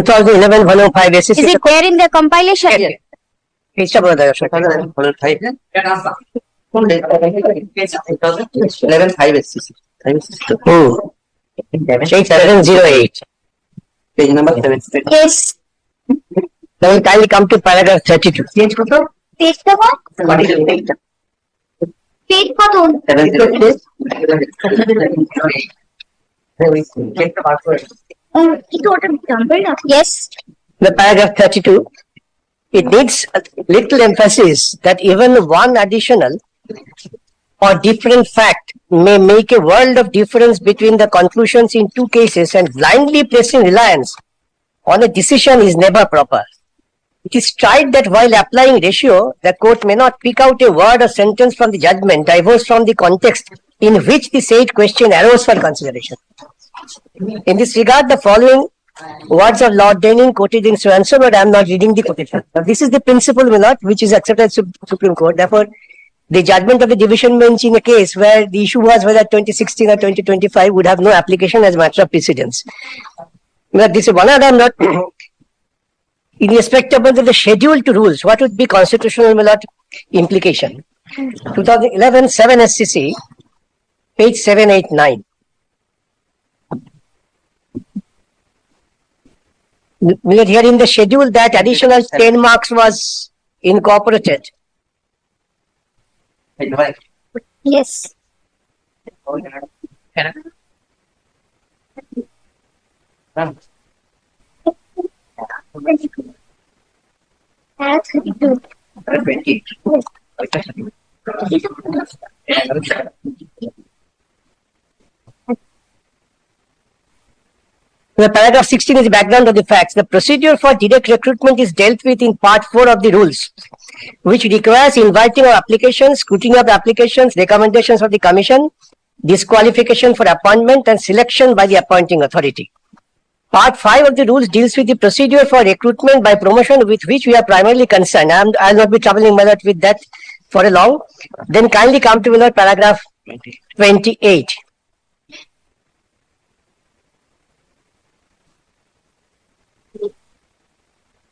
2011 volume 5 Is it there in the compilation? Page number 5. 11 5 SCC. Page 708. Page number 7. Yes. Now we kindly come to paragraph 32. Page number? Page kotto? 708. Yes. The paragraph 32. It needs a little emphasis that even one additional or different fact may make a world of difference between the conclusions in two cases, and blindly placing reliance on a decision is never proper. It is tried that while applying ratio, the court may not pick out a word or sentence from the judgment diverse from the context in which the said question arose for consideration. In this regard, the following words of Lord Denning quoted in so and so, but I am not reading the quotation. Now, this is the principle, which is accepted by Supreme Court. Therefore, the judgment of the division bench in a case where the issue was whether 2016 or 2025 would have no application as a matter of precedence. But this is one other not in respect of the schedule to rules. What would be constitutional implication? 2011 7 SCC, page 789. We are here in the schedule that additional 10 marks was incorporated. Yes. The paragraph 16 is the background of the facts. The procedure for direct recruitment is dealt with in part 4 of the rules, which requires inviting of applications, scrutiny of applications, recommendations of the commission, disqualification for appointment, and selection by the appointing authority. Part 5 of the rules deals with the procedure for recruitment by promotion, with which we are primarily concerned. I will not be troubling with that for a long. Then kindly come to paragraph 28.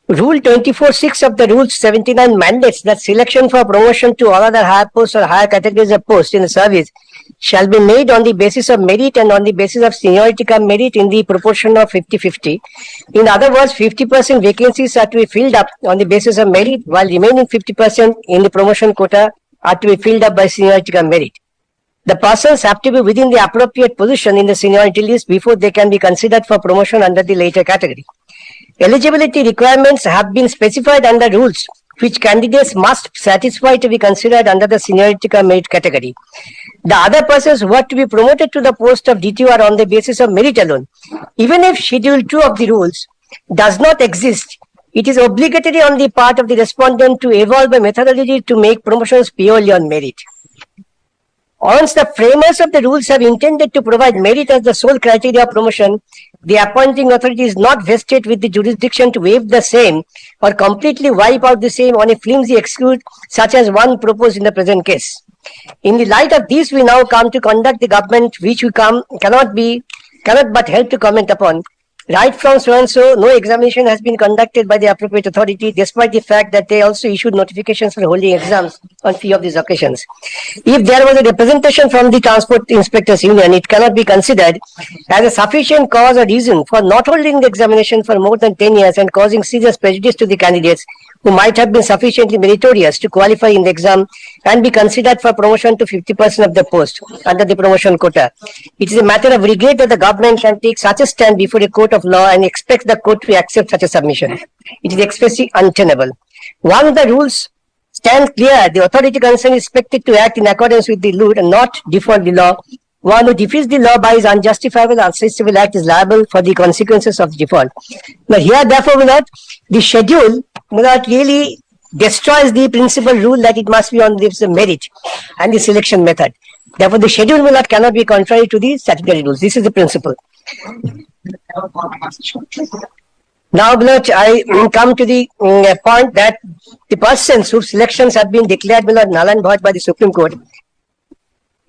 Rule 24(6) of the Rules 79 mandates that selection for promotion to all other higher posts or higher categories of posts in the service shall be made on the basis of merit and on the basis of seniority cum merit in the proportion of 50-50. In other words, 50% vacancies are to be filled up on the basis of merit, while remaining 50% in the promotion quota are to be filled up by seniority cum merit. The persons have to be within the appropriate position in the seniority list before they can be considered for promotion under the later category. Eligibility requirements have been specified under rules which candidates must satisfy to be considered under the seniority cum merit category. The other persons who are to be promoted to the post of DTO are on the basis of merit alone. Even if Schedule 2 of the rules does not exist, it is obligatory on the part of the respondent to evolve a methodology to make promotions purely on merit. Once the framers of the rules have intended to provide merit as the sole criteria of promotion, the appointing authority is not vested with the jurisdiction to waive the same or completely wipe out the same on a flimsy excuse such as one proposed in the present case. In the light of this, we now come to conduct the government, which we cannot but help to comment upon. Right from so and so, no examination has been conducted by the appropriate authority, despite the fact that they also issued notifications for holding exams on few of these occasions. If there was a representation from the Transport Inspectors Union, it cannot be considered as a sufficient cause or reason for not holding the examination for more than 10 years and causing serious prejudice to the candidates who might have been sufficiently meritorious to qualify in the exam and be considered for promotion to 50% of the post under the promotion quota. It is a matter of regret that the government can take such a stand before a court of law and expect the court to accept such a submission. It is expressly untenable. Once the rules stand clear, the authority concerned is expected to act in accordance with the law and not default the law. One who defeats the law by his unjustifiable, unsensible act is liable for the consequences of default. Now here, therefore, the schedule really destroys the principal rule that it must be on the merit and the selection method. Therefore, the schedule cannot be contrary to the statutory rules. This is the principle. Now, I come to the point that the persons whose selections have been declared null and void by the Supreme Court,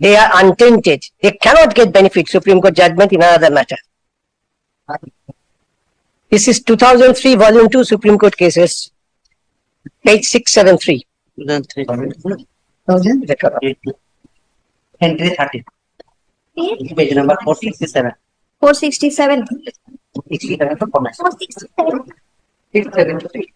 they are untainted. They cannot get benefit Supreme Court judgment in another matter. This is 2003 volume 2 Supreme Court cases, page 673. 2003. Entry 30. Page number 467. 467. 67 for comment. 467. 673.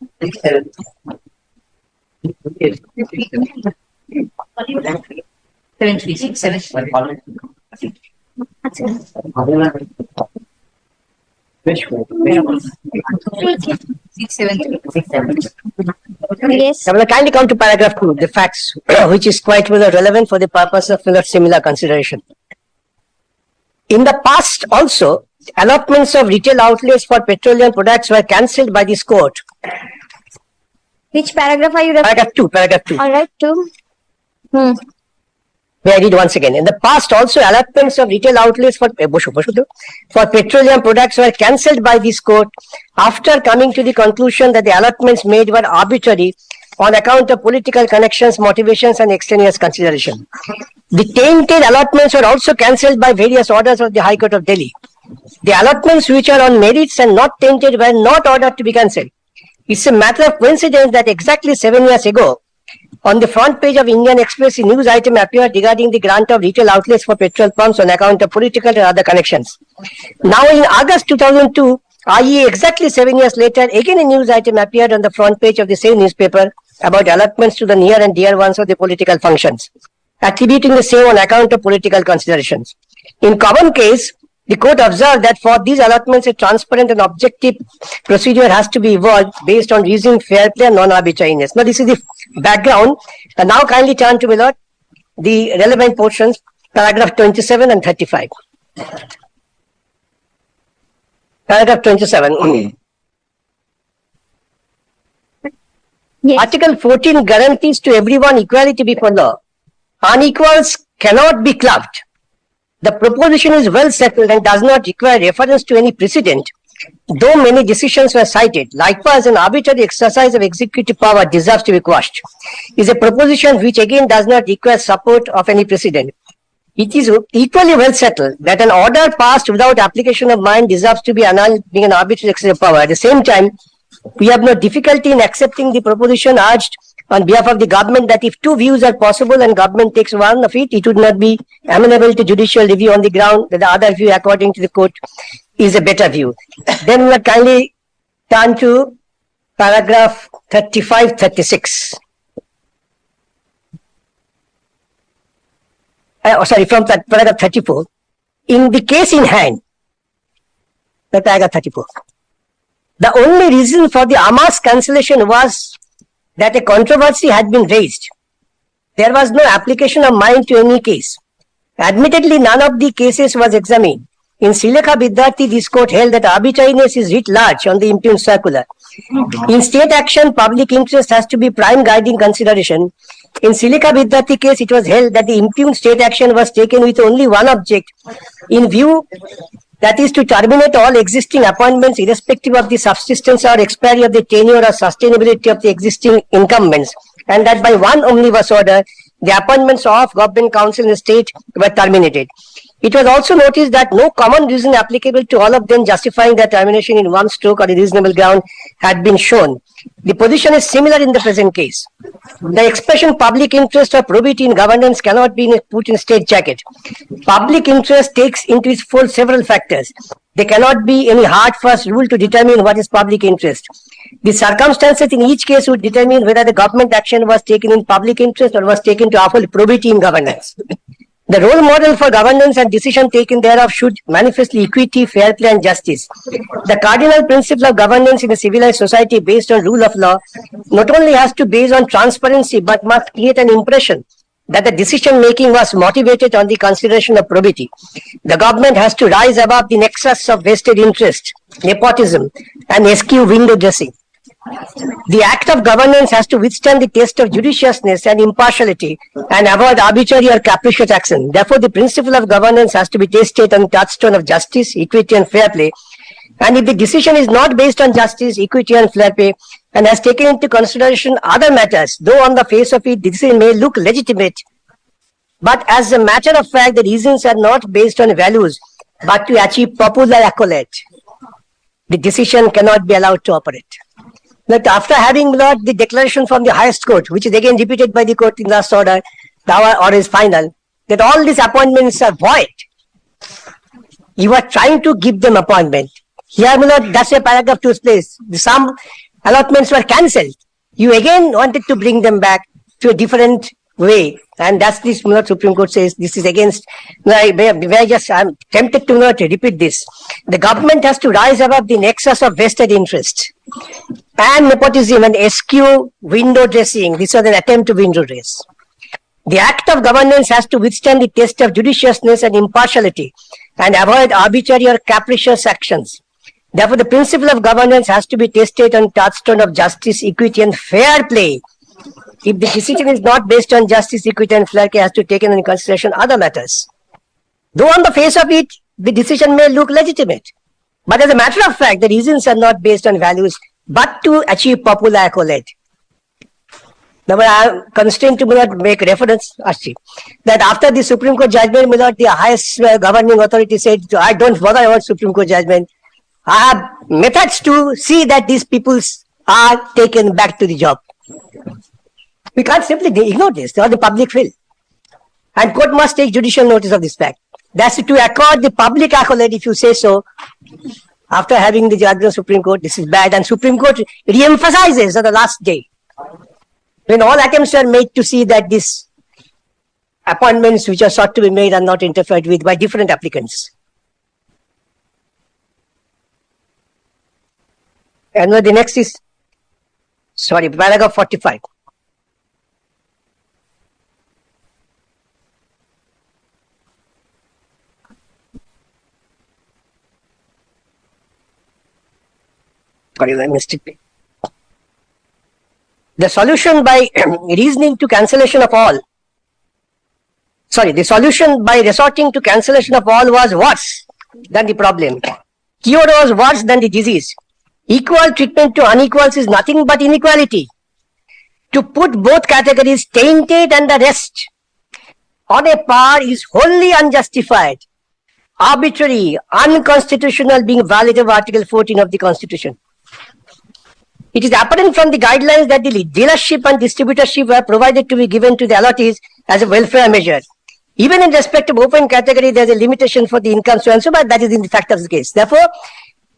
Yes. Now, kindly come to paragraph 2, the facts, which is quite well relevant for the purpose of similar consideration. In the past also, allotments of retail outlets for petroleum products were cancelled by this court. Which paragraph are you referring? Paragraph 2. All right, 2. May I read once again? In the past also, allotments of retail outlets for petroleum products were cancelled by this court after coming to the conclusion that the allotments made were arbitrary on account of political connections, motivations and extraneous consideration. The tainted allotments were also cancelled by various orders of the High Court of Delhi. The allotments which are on merits and not tainted were not ordered to be cancelled. It's a matter of coincidence that exactly 7 years ago, on the front page of Indian Express, a news item appeared regarding the grant of retail outlets for petrol pumps on account of political and other connections. Now in August 2002, i.e. exactly 7 years later, again a news item appeared on the front page of the same newspaper about allotments to the near and dear ones of the political functions, attributing the same on account of political considerations. In common case, the court observed that for these allotments, a transparent and objective procedure has to be evolved based on reason, fair play and non-arbitrariness. Now, this is the background. And now kindly turn to below the relevant portions, paragraph 27 and 35. Paragraph 27. Yes. Article 14 guarantees to everyone equality before law. Unequals cannot be clubbed. The proposition is well settled and does not require reference to any precedent, though many decisions were cited. Likewise, an arbitrary exercise of executive power deserves to be quashed. Is a proposition which again does not require support of any precedent. It is equally well settled that an order passed without application of mind deserves to be annulled, being an arbitrary exercise of power. At the same time, we have no difficulty in accepting the proposition urged on behalf of the government that if two views are possible and government takes one of it, it would not be amenable to judicial review on the ground that the other view, according to the court, is a better view. Then we will kindly turn to paragraph 35-36. From paragraph 34. In the case in hand, paragraph 34. The only reason for the Amas cancellation was that a controversy had been raised. There was no application of mind to any case. Admittedly, none of the cases was examined. In Silekha Vidyarthi, this court held that arbitrariness is writ large on the impugned circular. In state action, public interest has to be prime guiding consideration. In Silekha Vidyarthi case, it was held that the impugned state action was taken with only one object, in view, that is to terminate all existing appointments irrespective of the subsistence or expiry of the tenure or sustainability of the existing incumbents, and that by one omnibus order, the appointments of government council in the state were terminated. It was also noticed that no common reason applicable to all of them justifying their termination in one stroke or a reasonable ground had been shown. The position is similar in the present case. The expression public interest or probity in governance cannot be put in state jacket. Public interest takes into its fold several factors. There cannot be any hard fast rule to determine what is public interest. The circumstances in each case would determine whether the government action was taken in public interest or was taken to uphold probity in governance. The role model for governance and decision taken thereof should manifestly equity, fair play and justice. The cardinal principle of governance in a civilized society based on rule of law not only has to base on transparency but must create an impression that the decision making was motivated on the consideration of probity. The government has to rise above the nexus of vested interest, nepotism and eschew window dressing. The act of governance has to withstand the test of judiciousness and impartiality and avoid arbitrary or capricious action. Therefore, the principle of governance has to be tested on the touchstone of justice, equity and fair play. And if the decision is not based on justice, equity and fair play and has taken into consideration other matters, though on the face of it, the decision may look legitimate, but as a matter of fact, the reasons are not based on values, but to achieve popular accolade. the decision cannot be allowed to operate. But after having, my lord, the declaration from the highest court, which is again repeated by the court in last order, the order is final, that all these appointments are void. You are trying to give them appointment. Here, my lord, that's where paragraph 2 is placed. Some allotments were cancelled. You again wanted to bring them back to a different way. And that's this, my lord, Supreme Court says this is against, I'm tempted to not repeat this. The government has to rise above the nexus of vested interest. And nepotism and eschew window dressing. This was an attempt to window dress. The act of governance has to withstand the test of judiciousness and impartiality and avoid arbitrary or capricious actions. Therefore, the principle of governance has to be tested on touchstone of justice, equity, and fair play. If the decision is not based on justice, equity, and fair play, it has to be taken into consideration other matters. Though on the face of it, the decision may look legitimate. But as a matter of fact, the reasons are not based on values, but to achieve popular accolade. Now, I am constrained to make reference, that after the Supreme Court judgment, the highest governing authority said, I don't bother about Supreme Court judgment. I have methods to see that these people are taken back to the job. We can't simply ignore this, or the public will. And court must take judicial notice of this fact. That's to accord the public accolade, if you say so. After having the judgment of Supreme Court, this is bad. And Supreme Court re-emphasizes on the last day, when all attempts are made to see that these appointments which are sought to be made are not interfered with by different applicants. And the next is, paragraph 45. Sorry, I missed it. The solution by reasoning to cancellation of all. The solution by resorting to cancellation of all was worse than the problem. Cure was worse than the disease. Equal treatment to unequals is nothing but inequality. To put both categories, tainted and the rest, on a par is wholly unjustified, arbitrary, unconstitutional, being violative of Article 14 of the Constitution. It is apparent from the guidelines that the dealership and distributorship were provided to be given to the allottees as a welfare measure. Even in respect of open category, there is a limitation for the income, so and so, but that is in the fact of the case. Therefore,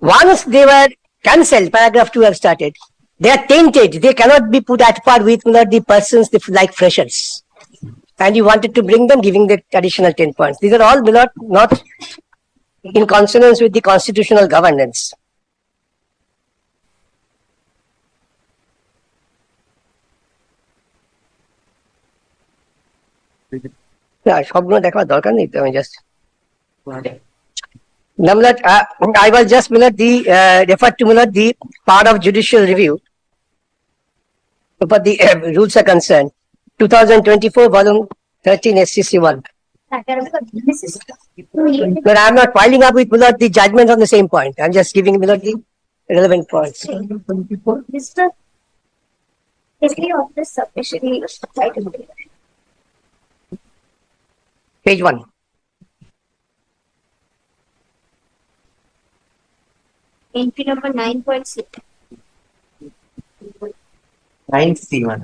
once they were cancelled, paragraph 2 have started, they are tainted. They cannot be put at par with the persons like freshers. And you wanted to bring them, giving the additional 10 points. These are all not in consonance with the constitutional governance. সবগুলো দেখার দরকার নেই তো, আমি just I was just refer to the part of judicial review for the rules are concerned. 2024 volume 13 SCC 1. But I am not piling up with the judgment on the same point. I am just giving the relevant points. Mr. History of this sufficiently title. Page 1. Entry number 9.6. 9C1.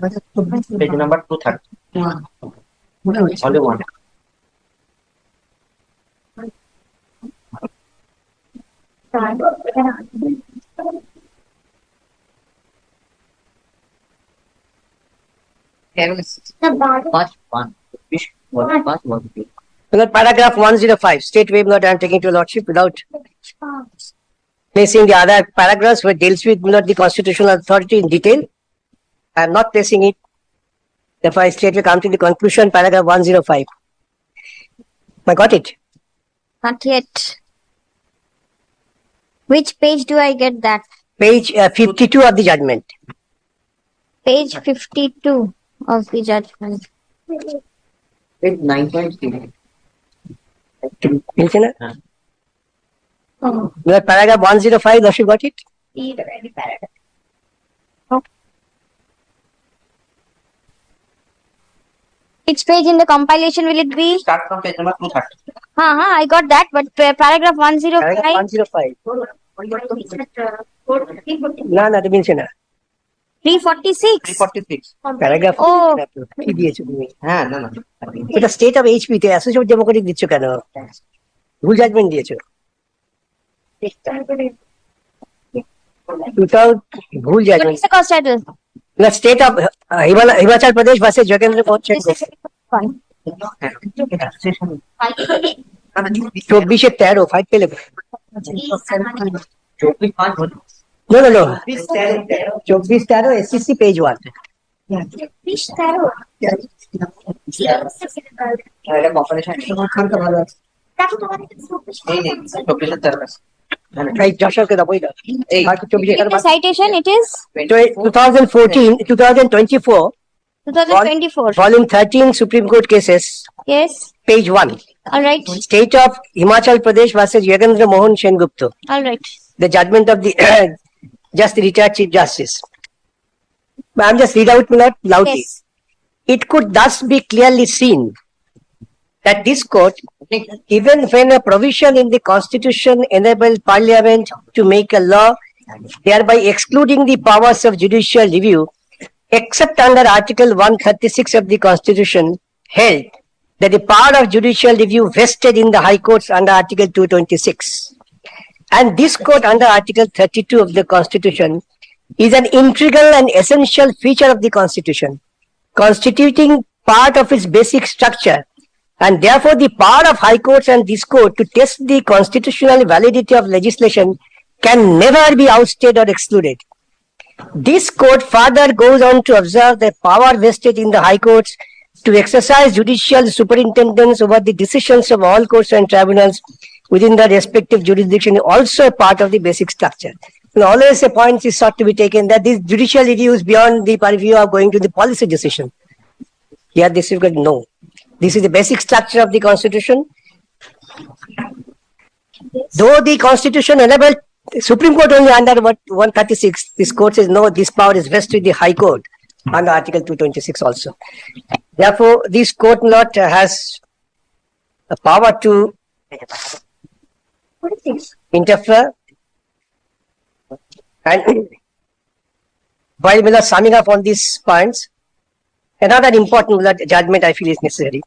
Page number 230. Volume 1. Part 1. Paragraph 105. Straightway, I am taking to lordship without placing the other paragraphs where deals with the constitutional authority in detail. I am not placing it. Therefore, I straightway come to the conclusion, paragraph 105. I got it. Not yet. Which page do I get that? Page 52 of the judgment. Page 52 of the judgment. Page 9.3. Oh. Paragraph 105, Lordship got it? Read any paragraph. Which page in the compilation will it be? Start from page number 230. I got that, but paragraph 105. Paragraph 105. না না তুমি নিচে না 346. 346 paragraph ও কি দিয়েছো তুমি হ্যাঁ না না এটা স্টেট অফ এইচপি তে অ্যাসোসিয়েট ডেমোক্রেটিক দিচ্ছ কেন ভুল জাজমেন্ট দিয়েছো ভুল what judgement is the cause title? না state of Himachal Pradesh versus Jogendra Mohan Sen Fine. 24-13 five পেলে চব্বিশ পাঁচ হলো no no no 24-13 SCC page 1 এটা কম্পারিশন ভালো আছে এই নেই চব্বিশের তেরো এই যশোরকে দাও বই দাও এই আর 24 The citation it is 2024 2024. volume 13 Supreme Court cases Yes. page 1 All right. state of Himachal Pradesh versus Yogendra Mohan Sengupta All right. the judgment of the just the retired chief justice I'm just read out loudly Yes. it could thus be clearly seen that this court, even when a provision in the constitution enabled parliament to make a law, thereby excluding the powers of judicial review, except under article 136 of the constitution, held that the power of judicial review vested in the high courts under article 226. And this court under article 32 of the constitution is an integral and essential feature of the constitution, constituting part of its basic structure, and therefore the power of high courts and this court to test the constitutional validity of legislation can never be outstayed or excluded. This court further goes on to observe the power vested in the high courts to exercise judicial superintendence over the decisions of all courts and tribunals within the respective jurisdiction is also a part of the basic structure. And always a point is sought to be taken that this judicial review is beyond the purview of going to the policy decision. Here this is no. This is the basic structure of the constitution. Though the constitution enabled Supreme Court only under 136, this court says no, this power is vested in the High Court under Article 226 also. Therefore, this court not has a power to interfere. And while we are summing up on these points, another important judgment I feel is necessary.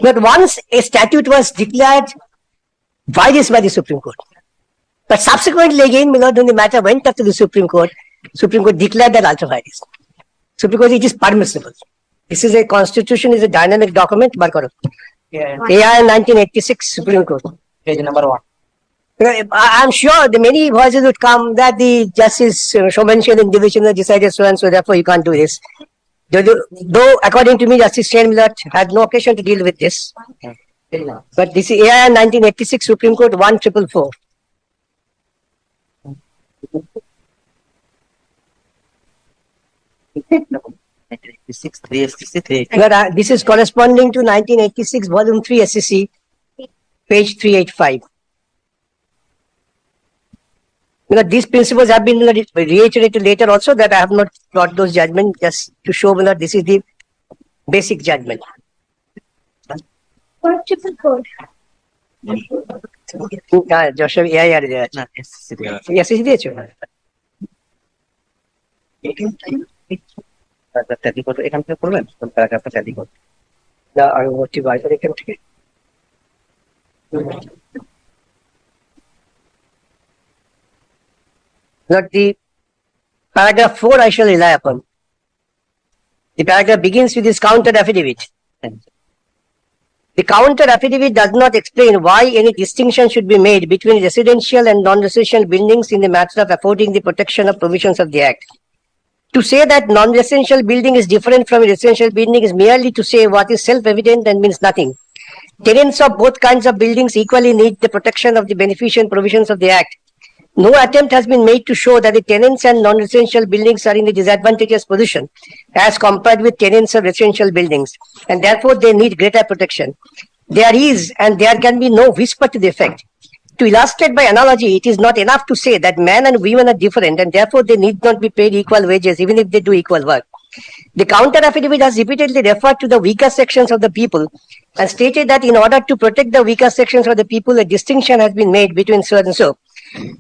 But once a statute was declared virus by the Supreme Court, but subsequently again, Milord, when the matter went up to the Supreme Court declared that ultra virus. Supreme Court, it is permissible. This is a constitution, is a dynamic document. AI 1986 Supreme Court. page number 1 I'm sure the many voices would come that the justice so mentioned in division decided so and so, therefore you can't do this. Though according to me, Justice Shane Millard had no occasion to deal with this. But this is AI 1986 Supreme Court 1444. But, this is corresponding to 1986 volume 3 SCC, page 385. These principles have been reiterated later also, that I have not brought those judgments just to show that this is the basic judgment. What triple code? Joshua AI আর দেয়া আছে। SCC দিয়েছো? এখান থেকে করবেন প্যারাগ্রাফটা tally করবেন না আমি বলছি বাইরে এখান থেকে Not the paragraph 4 I shall rely upon. The paragraph begins with this counter affidavit. The counter affidavit does not explain why any distinction should be made between residential and non-residential buildings in the matter of affording the protection of provisions of the Act. To say that non-residential building is different from a residential building is merely to say what is self-evident and means nothing. Tenants of both kinds of buildings equally need the protection of the beneficent provisions of the Act. No attempt has been made to show that the tenants and non-residential buildings are in a disadvantageous position as compared with tenants of residential buildings, and therefore they need greater protection. There is and there can be no whisper to the effect. To illustrate by analogy, it is not enough to say that men and women are different and therefore they need not be paid equal wages even if they do equal work. The counter affidavit has repeatedly referred to the weaker sections of the people and stated that in order to protect the weaker sections of the people, a distinction has been made between so and so.